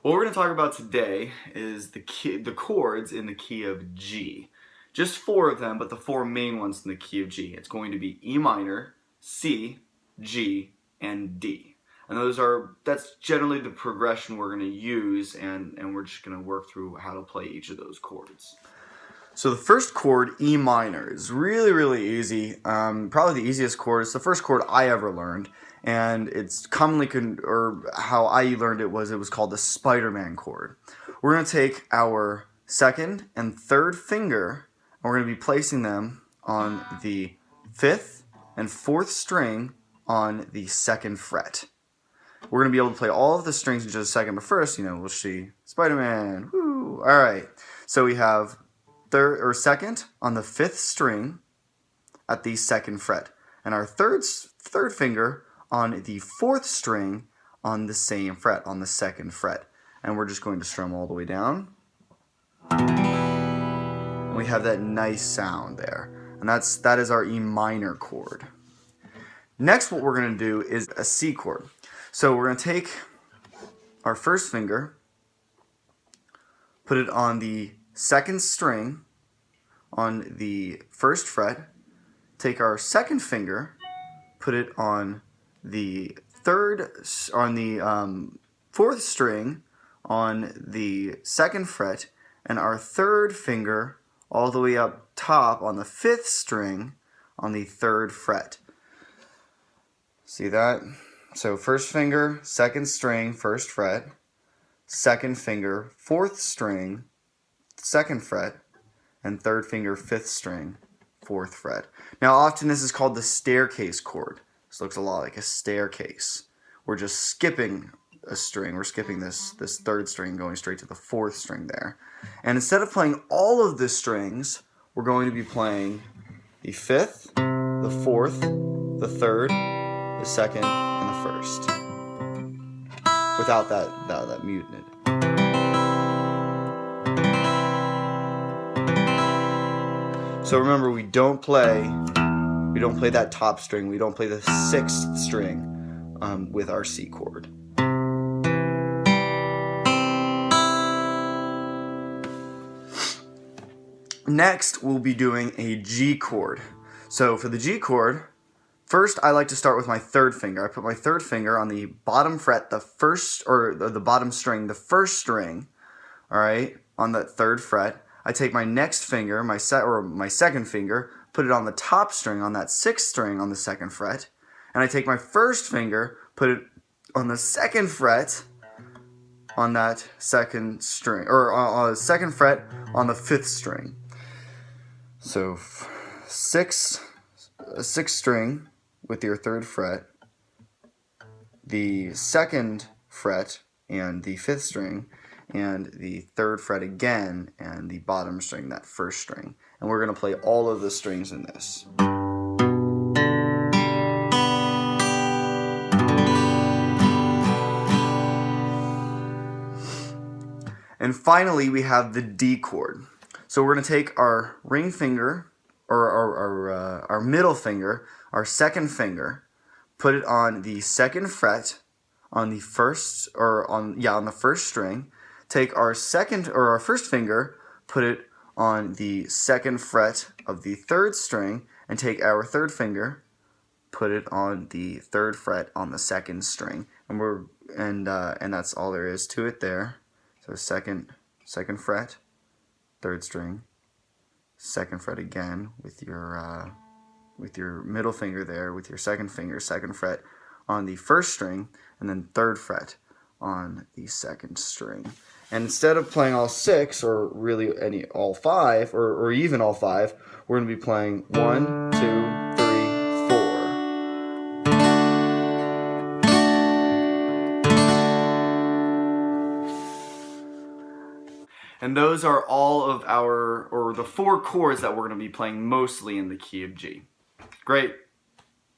What we're going to talk about today is the chords in the key of G. Just 4 of them, but the 4 main ones in the key of G. It's going to be E minor, C, G, and D. And that's generally the progression we're going to use, and we're just going to work through how to play each of those chords. So the first chord, E minor, is really easy. Probably the easiest chord. It's the first chord I ever learned, and it's commonly, or how I learned it was called the Spider-Man chord. We're going to take our second and third finger, and we're going to be placing them on the 5th and 4th string on the 2nd fret. We're going to be able to play all of the strings in just a second, but first, we'll see Spider-Man. Woo! All right. So we have second on the 5th string at the 2nd fret, and our third finger on the 4th string on the same fret, on the 2nd fret. And we're just going to strum all the way down. And we have that nice sound there. And that is our E minor chord. Next, what we're going to do is a C chord. So we're going to take our first finger, put it on the 2nd string on the 1st fret, take our 2nd finger, put it on the 4th string on the 2nd fret, and our 3rd finger all the way up top on the 5th string on the 3rd fret. See that? So 1st finger, 2nd string, 1st fret, 2nd finger, 4th string, 2nd fret, and 3rd finger, 5th string, 4th fret. Now often this is called the staircase chord. This looks a lot like a staircase. We're just skipping a string. We're skipping this 3rd string, going straight to the 4th string there. And instead of playing all of the strings, we're going to be playing the 5th, the 4th, the 3rd, the 2nd, and the 1st. Without that muted. So remember, we don't play that top string. We don't play the 6th string with our C chord. Next, we'll be doing a G chord. So for the G chord, first I like to start with my 3rd finger. I put my 3rd finger on the bottom fret, the bottom string, the 1st string, all right, on that 3rd fret. I take my next finger, my 2nd finger, put it on the top string, on that 6th string on the 2nd fret, and I take my 1st finger, put it on the 2nd fret, on that 2nd string, or on the 2nd fret on the 5th string. So 6th string with your 3rd fret, the 2nd fret and the 5th string, and the 3rd fret again, and the bottom string, that 1st string. And we're going to play all of the strings in this. And finally, we have the D chord. So we're going to take our ring finger, or our middle finger, our 2nd finger, put it on the 2nd fret on the 1st, on the 1st string. Take our 1st finger, put it on the 2nd fret of the 3rd string, and take our 3rd finger, put it on the 3rd fret on the 2nd string, and that's all there is to it there. So 2nd fret, 3rd string, 2nd fret again with your middle finger there, with your 2nd finger, 2nd fret on the 1st string, and then 3rd fret on the 2nd string. And instead of playing all 6, or really all 5, or even all 5, we're going to be playing 1, 2, 3, 4. And those are all of the 4 chords that we're going to be playing mostly in the key of G. Great.